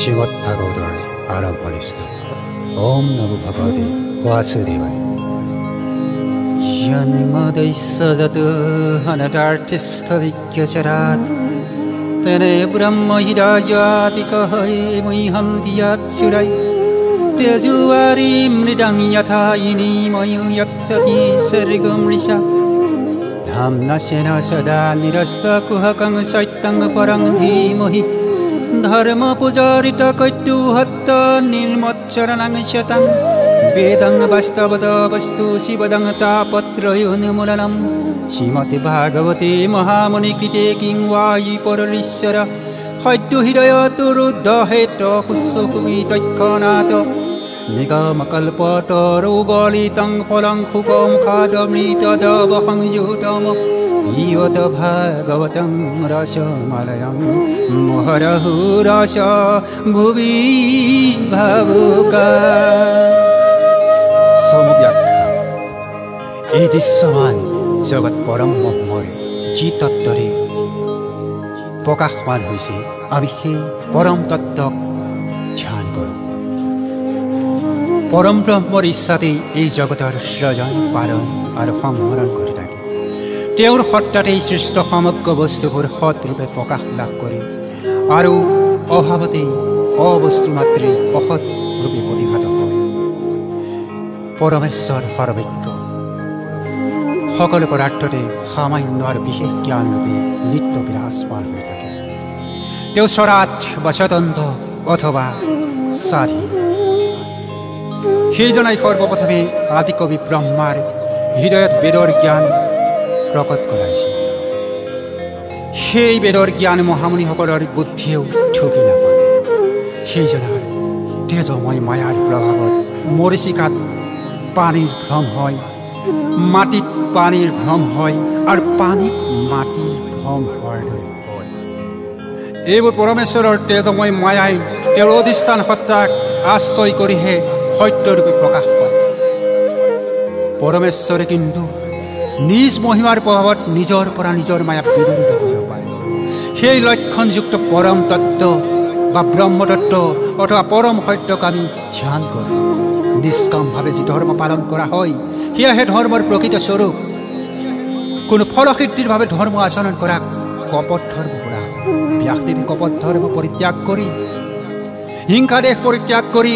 শ্ৰীমদ্ ভাগবতৰ আৰম্ভণি শ্লোক। ওম নমো ভগৱতে বাসুদেৱায়। জন্মদৈস্য যতো অনতাৰ্থস্থবিজ্ঞচৰাৎ তেনে ব্ৰহ্ম হৃদয়াতিকহৈ মহ্যন্তি ইয়াৎসুৰাই তেজুৱাৰী মৃদাং যথা ইনিময়ো যত্ততি স্বৰ্গমৃষা ধাম্নস্যেন সদা নিৰস্তকুহকং সত্যং পৰং ধীমহি ধর্ম পূজারিত কৈতুহত্ত নির্মচ্চরণং শতং বেদং বাস্তবত বস্তু শিবদং তাপত্রয়োন্মূলনম শ্রীমতি ভাগবতে মহামুনিকৃতে কিং ওয়ায়ি পরলীশ্বর সদ্য হৃদয় তুরুদ্ধহেত শুশ্বকুবিতক্ষণাৎ নিগমকল্পতরৌগলিতং ফলং খুকমুখাদমৃতদবসংযুতম ইয়ত ভাগবতং রসমলয়ং মুহুরহু রস ভুবি ভাবুকা। সমব্যাখ্যা। এই দৃশ্যমান জগৎ পৰম ব্ৰহ্মৰ যি তত্ত্বৰে প্ৰকাশমান হৈছে, আমি সেই পৰম তত্ত্বক ধ্যান কৰোঁ। পৰম ব্ৰহ্মৰ ইচ্ছাতেই এই জগতৰ সৃজন পালন আৰু সংহৰণ কৰি থাকে। তেওঁৰ সত্তাতেই সৃষ্ট সমগ্ৰ বস্তুবোৰ সৎৰূপে প্ৰকাশ লাভ কৰে আৰু অভাৱতেই অবস্তু মাত্ৰে অসৎ ৰূপে প্ৰতিভাত হয়। পৰমেশ্বৰ সৰ্বজ্ঞ, সকলো পদাৰ্থতে সামান্য আৰু বিশেষ জ্ঞান ৰূপে নিত্য বিৰাজমান হৈ থাকে। তেওঁ স্বৰাট বা স্বতন্ত্ৰ অথবা স্বাধীন। সেইজনাই সৰ্বপ্ৰথমে আদিকবি ব্ৰহ্মাৰ হৃদয়ত বেদৰ জ্ঞান প্ৰকট কৰাইছে। সেই বেদৰ জ্ঞান মহামুনিসকলৰ বুদ্ধিয়েও ঢুকি নাপায়। সেইজনাৰ তেজময় মায়াৰ প্ৰভাৱত মৰীচিকাত পানীৰ ভ্ৰম হয়, মাটিত পানীৰ ভ্ৰম হয় আৰু পানীত মাটিৰ ভ্ৰম হোৱাৰ দৰে হয়। এইবোৰ পৰমেশ্বৰৰ তেজময় মায়াই তেওঁৰ অধিষ্ঠান সত্তাক আশ্ৰয় কৰিহে সত্যৰূপে প্ৰকাশ পায়। পৰমেশ্বৰে কিন্তু নিজ মহিমাৰ প্ৰভাৱত নিজৰ পৰা নিজৰ মায়া বিদৰিত কৰিব পাৰে। সেই লক্ষণযুক্ত পৰম তত্ত্ব বা ব্ৰহ্মতত্ত্ব অথবা পৰম সত্যক আমি ধ্যান কৰোঁ। নিষ্কামভাৱে যি ধৰ্ম পালন কৰা হয়, সেয়াহে ধৰ্মৰ প্ৰকৃত স্বৰূপ। কোনো ফলসিদ্ধিৰভাৱে ধৰ্ম আচৰণ কৰাক কপট ধৰ্ম কৰা। ব্যাসদেৱে কপট ধৰ্ম পৰিত্যাগ কৰি, হিংসা দেশ পৰিত্যাগ কৰি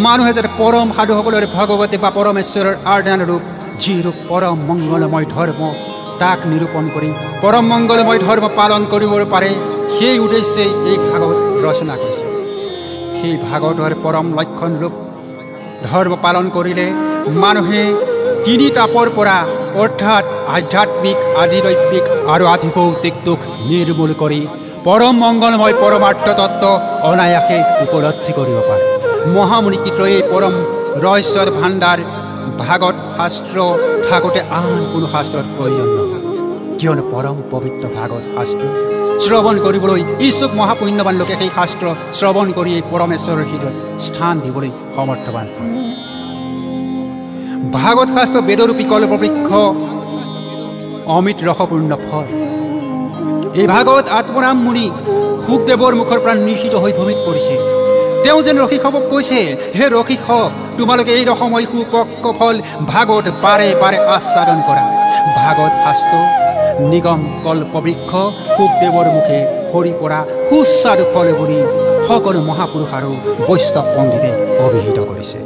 মানুহে যাতে পৰম সাধুসকলৰ ভগৱতী বা পৰমেশ্বৰৰ আৰাধনা ৰূপ যি ৰূপ পৰম মংগলময় ধৰ্ম, তাক নিৰূপণ কৰি পৰম মংগলময় ধৰ্ম পালন কৰিব পাৰে, সেই উদ্দেশ্যে এই ভাগৱত ৰচনা কৰিছে। সেই ভাগৱতৰ পৰম লক্ষণ ৰূপ ধৰ্ম পালন কৰিলে মানুহে তিনি তাপৰ পৰা অৰ্থাৎ আধ্যাত্মিক, আধিদৈৱিক আৰু আধিভৌতিক দুখ নিৰ্মূল কৰি পৰম মংগলময় পৰমাৰ্থ তত্ত্ব অনায়াসে উপলব্ধি কৰিব পাৰে। মহামুনিকৃত এই পৰম ৰহস্যৰ ভাণ্ডাৰ ভাগৱত শাস্ত্ৰ থাকোঁতে আন কোনো শাস্ত্ৰৰ প্ৰয়োজন নহয়, কিয়নো পৰম পবিত্ৰ ভাগৱত শাস্ত্ৰ শ্ৰৱণ কৰিবলৈ ইচ্ছুক মহাপুণ্যৱান লোকে সেই শাস্ত্ৰ শ্ৰৱণ কৰি এই পৰমেশ্বৰৰ হৃদয়ত স্থান দিবলৈ সমৰ্থৱান হয়। ভাগৱত শাস্ত্ৰ বেদৰূপী কল্পবৃক্ষ, অমৃত ৰসপূৰ্ণ ফল। এই ভাগৱত আত্মৰাম মুনি শুকদেৱৰ মুখৰ পৰা নিষিদ্ধ হৈ ভূমিত পৰিছে। তেওঁ যেন ৰসিকসকলক কৈছে, হে ৰসিকসকল, তোমালোকে এই ৰসময় সুপক্ক ফল ভাগৱত বাৰে বাৰে আস্বাদন কৰা। ভাগৱত শাস্ত্ৰ নিগম কল্পবৃক্ষ শুকদেৱৰ মুখে সৰি পৰা সুস্বাদু ফল বুলি সকলো মহাপুৰুষ আৰু বৈষ্ণৱ পণ্ডিতে অভিহিত কৰিছে।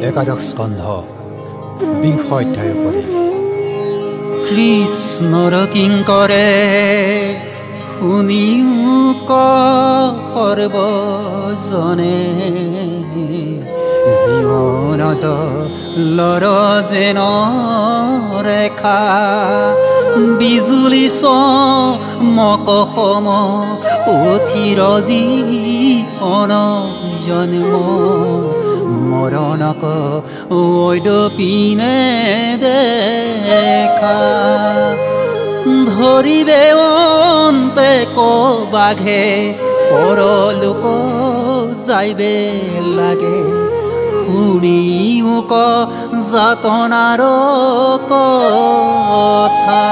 একাদশ স্কন্ধ 20 অধ্যায় উপদেশ। কৃষ্ণৰ কিংকৰে শুনিও ক সৰ্বজনে জীৱনত লৰ যেন ৰেখা বিজুলি চমক সম উঠিৰ জীৱন জন্ম মৰণক ঐদপিনে দেখা ধৰিবে অন্তে বাঘে পৰলোক যাইবে লাগে শুনি মোক যাতনাৰ কথা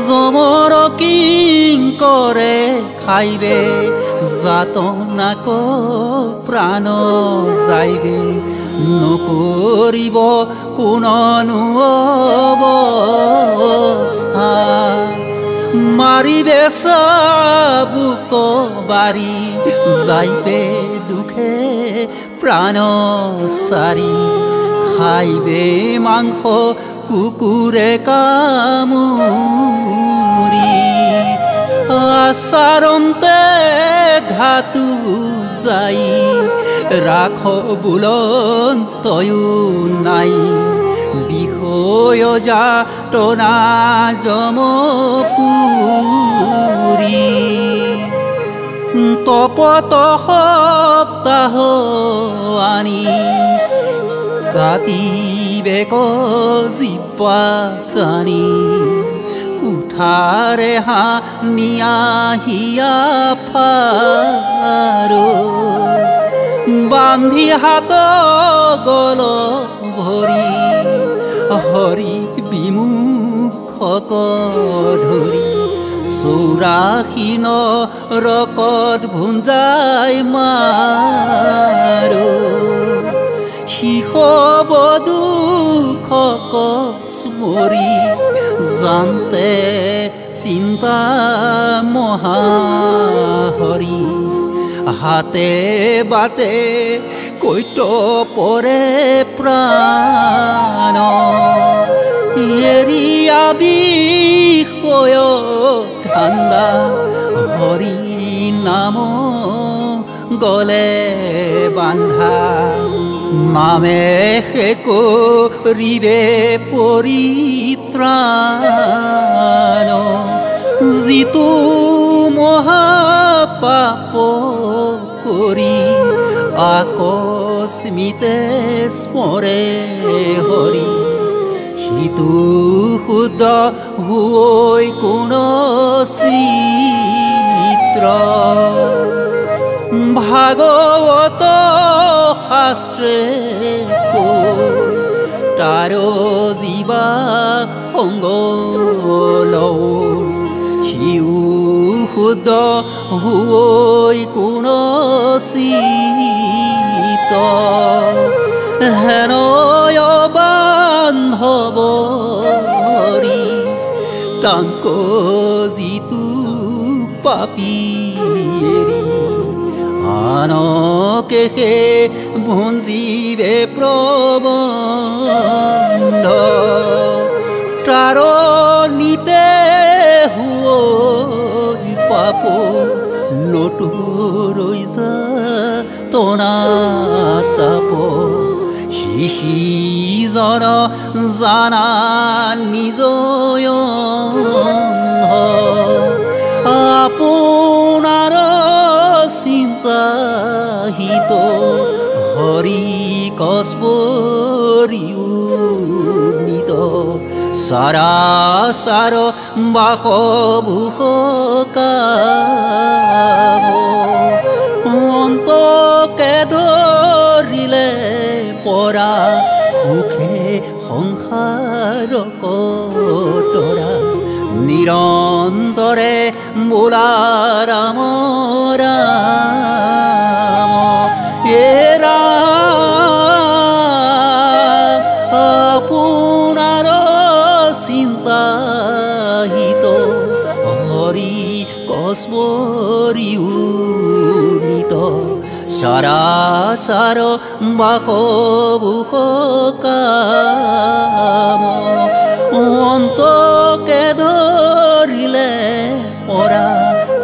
যমৰ কিংকৰে খাইবে যাতনাক প্ৰাণ যাইবে নকৰিব কোননো অৱস্থা মাৰিবে চাবুক বাৰী যাইবে দুখে প্ৰাণ চাৰি খাইবে মাংস কুকুৰে কামুৰি আচাৰন্তে ধাতু যাই ৰাখ বুলন তয়ো নাই বিষয় যাতনা যমপুৰী তপত সপ্তাহ আনি কাটিবে জিব্বা টানি কুঠাৰে হানিয়া হিয়া ফাৰো বান্ধি হাত গল ভৰি হৰি বিমুখক ধৰি 84 নৰকত ভুঞ্জাই মাৰো শিশব দুখক স্মৰি জানতে চিন্তা মহাহৰি হাতে বাটে কৈত পৰে প্ৰাণ এৰিয়া বিষয় ঠাণ্ডা হৰি নাম গলে বান্ধা নামে সে কৰিবে পৰিত্ৰাণ যিটো মহাপাপ কৰি আকস্মিতে স্মৰে হৰি সিটো শুদ্ধ হৈ কোন চিত্ৰ ভাগৱত শাস্ত্ৰে তাৰ জীৱা সংগ লওঁ সিও শুদ্ধ হৈ কোন চিত হেনয় বান্ধৱ হৰি তাংক যিটো পাপী এৰি আনকে সে ভুঞ্জিবে প্ৰবন্ধ তাৰণিতে হৈ পাপ নতুৰৈ যাতনা তাপ সিজন জানা নিজয় আপোনাৰ চিন্তাহিত হৰি কস্পৰিও নিত সাৰাসাৰ বাসভূষকাব অন্তকে ধৰিলে পৰা সুখে সংসাৰ কতৰা নিৰন্তৰে বোলা ৰাম ৰাম এৰা আপোনাৰ চিন্তাহিত হৰি কস্মৰিও নিত সাৰাসাৰ বাসভূষকাম অন্তকে ধৰিলে পৰা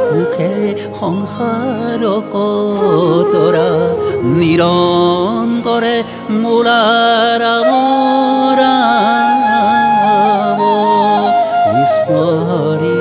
সুখে সংসাৰ কতৰা নিৰন্তৰে বোলা ৰাম ৰাম কৃষ্ণ হৰি